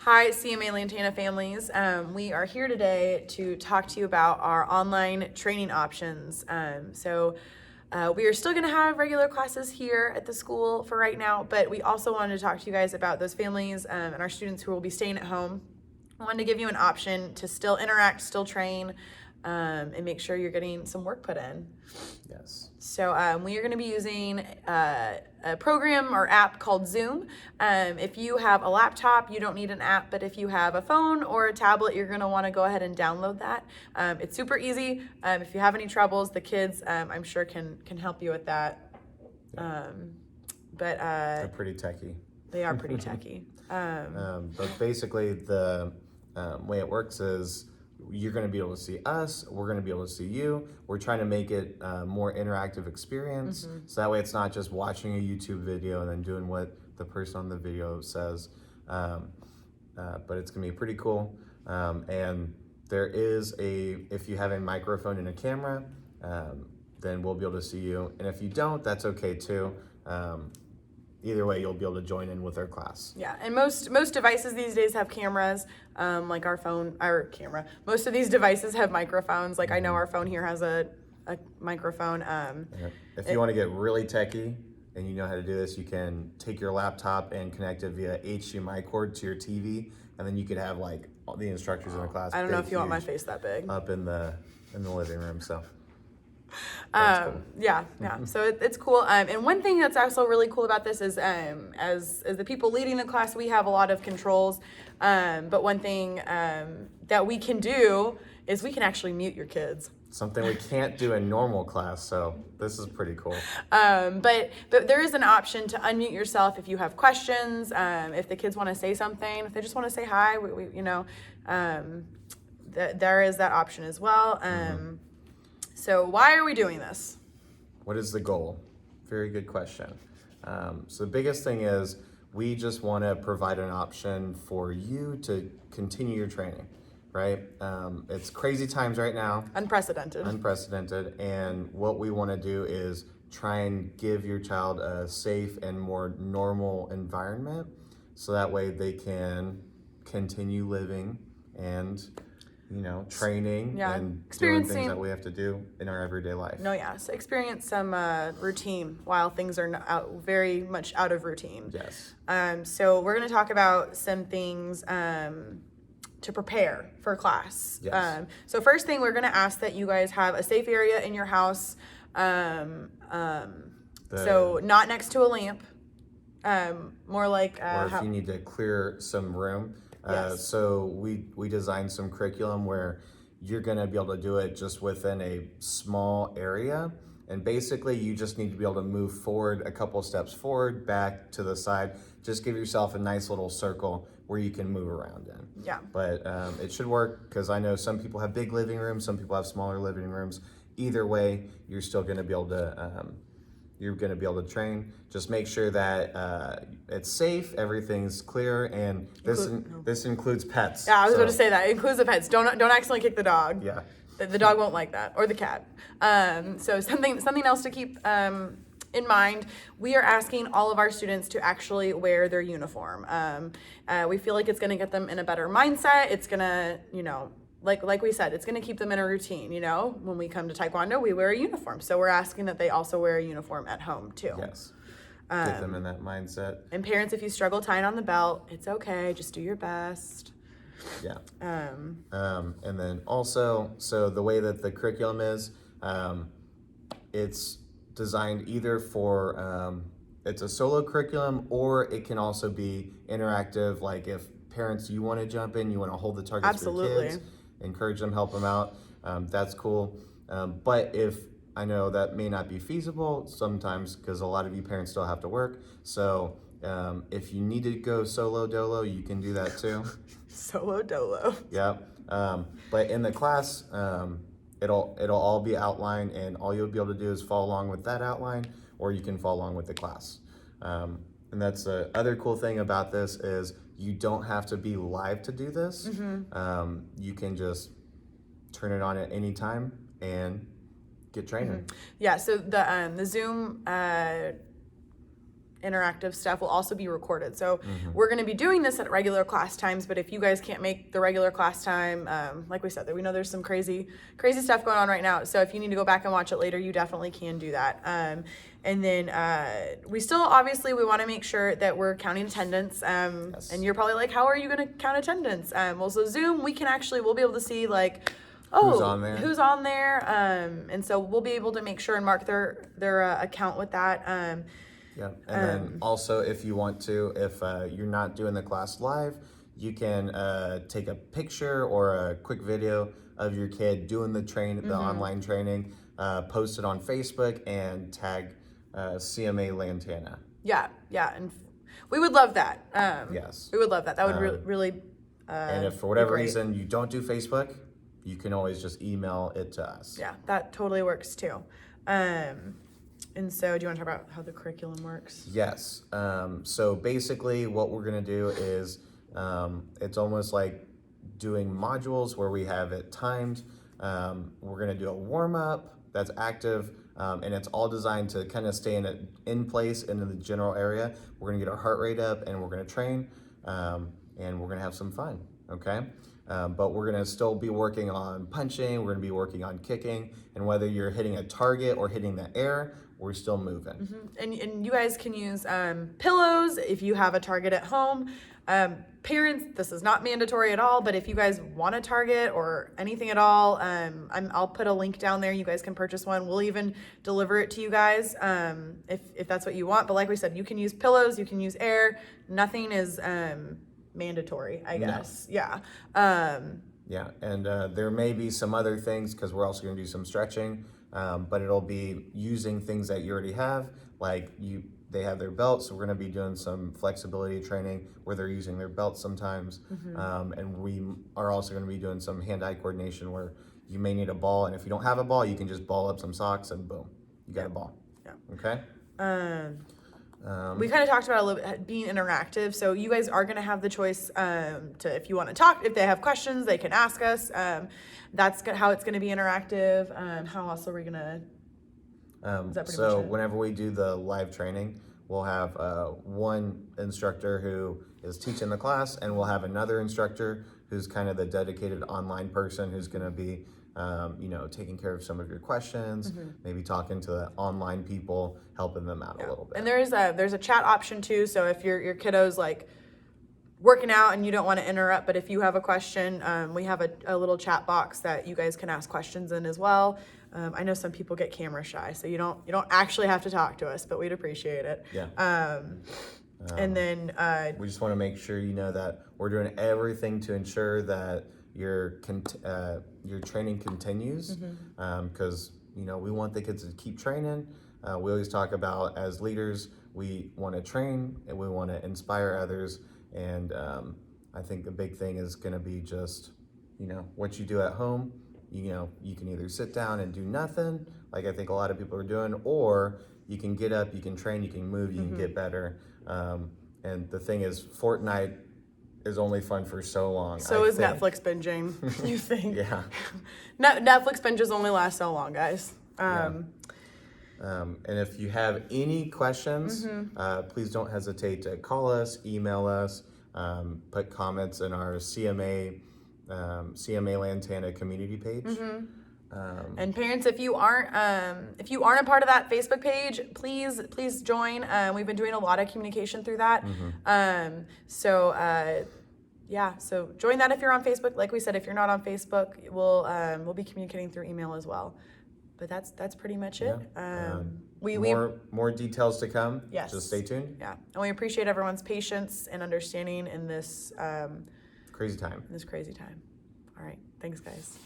Hi, CMA Lantana families. We are here today to talk to you about our online training options. We are still going to have regular classes here at the school for right now, but we also wanted to talk to you guys about those families and our students who will be staying at home. I wanted to give you an option to still interact, still train, and make sure you're getting some work put in. Yes. So we are going to be using a program or app called Zoom. If you have a laptop, you don't need an app, but if you have a phone or a tablet, you're going to want to go ahead and download that. It's super easy. If you have any troubles, the kids, I'm sure, can help you with that. Yeah. They're pretty techy. They are pretty techy. But basically, the way it works is you're going to be able to see us, we're going to be able to see you. We're trying to make it a more interactive experience, so that way it's not just watching a YouTube video and then doing what the person on the video says. But it's going to be pretty cool. And there is if you have a microphone and a camera, then we'll be able to see you. And if you don't, that's okay too. Either way, you'll be able to join in with our class. Yeah, and most devices these days have cameras, like our phone, our camera. Most of these devices have microphones. Like I know our phone here has a microphone. If you want to get really techie and you know how to do this, you can take your laptop and connect it via HDMI cord to your TV, and then you could have like all the instructors in the class. I don't know if you want my face that big. Up in the living room, so. Cool. Yeah. So it's cool. And one thing that's also really cool about this is, as the people leading the class, we have a lot of controls. But one thing that we can do is we can actually mute your kids. Something we can't do in normal class, so this is pretty cool. But there is an option to unmute yourself if you have questions, if the kids want to say something, if they just want to say hi, there is that option as well. So why are we doing this? What is the goal? Very good question. So the biggest thing is we just want to provide an option for you to continue your training, right? It's crazy times right now. Unprecedented. And what we want to do is try and give your child a safe and more normal environment so that way they can continue living and training and doing things that we have to do in our everyday life. So experience some routine while things are very much out of routine. Yes. So we're going to talk about some things to prepare for class. Yes. So first thing, we're going to ask that you guys have a safe area in your house. So not next to a lamp. More like or if you need to clear some room. Yes. So we designed some curriculum where you're going to be able to do it just within a small area. And basically, you just need to be able to move forward a couple steps forward, back to the side. Just give yourself a nice little circle where you can move around in. Yeah. But it should work because I know some people have big living rooms, some people have smaller living rooms. Either way, you're still going to be able to train. Just make sure that it's safe, everything's clear, and this includes pets. Yeah, I was going to say that. It includes the pets. Don't accidentally kick the dog. Yeah. The dog won't like that, or the cat. So something else to keep in mind, we are asking all of our students to actually wear their uniform. We feel like it's going to get them in a better mindset. It's going to, like we said, it's going to keep them in a routine. When we come to Taekwondo, we wear a uniform. So we're asking that they also wear a uniform at home too. Yes. Get them in that mindset. And parents, if you struggle tying on the belt, it's okay. Just do your best. Yeah. And then also, so the way that the curriculum is, it's designed either for, it's a solo curriculum, or it can also be interactive. Like if parents, you want to jump in, you want to hold the targets for your kids, encourage them, help them out. That's cool. But if I know that may not be feasible sometimes because a lot of you parents still have to work. So if you need to go solo dolo, you can do that too. Solo dolo. Yeah. But in the class, it'll all be outlined, and all you'll be able to do is follow along with that outline, or you can follow along with the class. And that's the other cool thing about this is you don't have to be live to do this. You can just turn it on at any time and get training. Yeah, so the Zoom interactive stuff will also be recorded. So we're going to be doing this at regular class times, but if you guys can't make the regular class time, like we said, we know there's some crazy stuff going on right now. So if you need to go back and watch it later, you definitely can do that. And then we still, obviously, we want to make sure that we're counting attendance. Yes. And you're probably like, how are you going to count attendance? Well, so Zoom, we'll be able to see like, Who's on there. And so we'll be able to make sure and mark their account with that. Yeah, and then also if you want to, if you're not doing the class live, you can take a picture or a quick video of your kid doing the online training, post it on Facebook, and tag CMA Lantana. Yeah, and we would love that. Yes. We would love that. That would really. And if for whatever reason you don't do Facebook, you can always just email it to us. Yeah, that totally works too. And so, do you want to talk about how the curriculum works? Yes. So basically, what we're gonna do is it's almost like doing modules where we have it timed. We're gonna do a warm up that's active, and it's all designed to kind of stay in place in the general area. We're gonna get our heart rate up, and we're gonna train, and we're gonna have some fun. Okay. But we're gonna still be working on punching. We're gonna be working on kicking, and whether you're hitting a target or hitting the air, we're still moving. And you guys can use pillows if you have a target at home. Parents, this is not mandatory at all, but if you guys want a target or anything at all, I'll put a link down there. You guys can purchase one. We'll even deliver it to you guys if that's what you want. But like we said, you can use pillows, you can use air. Nothing is mandatory, I guess. No. Yeah. Yeah, and there may be some other things because we're also going to do some stretching, but it'll be using things that you already have, like they have their belts, so we're going to be doing some flexibility training where they're using their belts sometimes, and we are also going to be doing some hand-eye coordination where you may need a ball, and if you don't have a ball, you can just ball up some socks and boom, you got a ball. Yeah. Okay? We kind of talked about a little bit being interactive, so you guys are going to have the choice to, if you want to talk, if they have questions, they can ask us. That's how it's going to be interactive. How else are we going to? So whenever we do the live training, we'll have one instructor who is teaching the class, and we'll have another instructor who's kind of the dedicated online person who's going to be taking care of some of your questions, maybe talking to the online people, helping them out a little bit. And there's a chat option too. So if your kiddo's like working out and you don't want to interrupt, but if you have a question, we have a little chat box that you guys can ask questions in as well. I know some people get camera shy, so you don't actually have to talk to us, but we'd appreciate it. Yeah. And then we just want to make sure you know that we're doing everything to ensure that your training continues, because we want the kids to keep training. We always talk about, as leaders, we want to train and we want to inspire others, and I think the big thing is going to be just what you do at home. You can either sit down and do nothing, like I think a lot of people are doing, or you can get up, you can train, you can move, you can get better. And the thing is, Fortnite is only fun for so long. So is Netflix binging, you think? Yeah. Netflix binges only last so long, guys. And if you have any questions, please don't hesitate to call us, email us, put comments in our CMA Lantana community page. And parents, if you aren't a part of that Facebook page, please join. We've been doing a lot of communication through that. So join that if you're on Facebook. Like we said, if you're not on Facebook, we'll be communicating through email as well. But that's pretty much it. More details to come. Yes. Just stay tuned. Yeah, and we appreciate everyone's patience and understanding in this crazy time. All right, thanks, guys.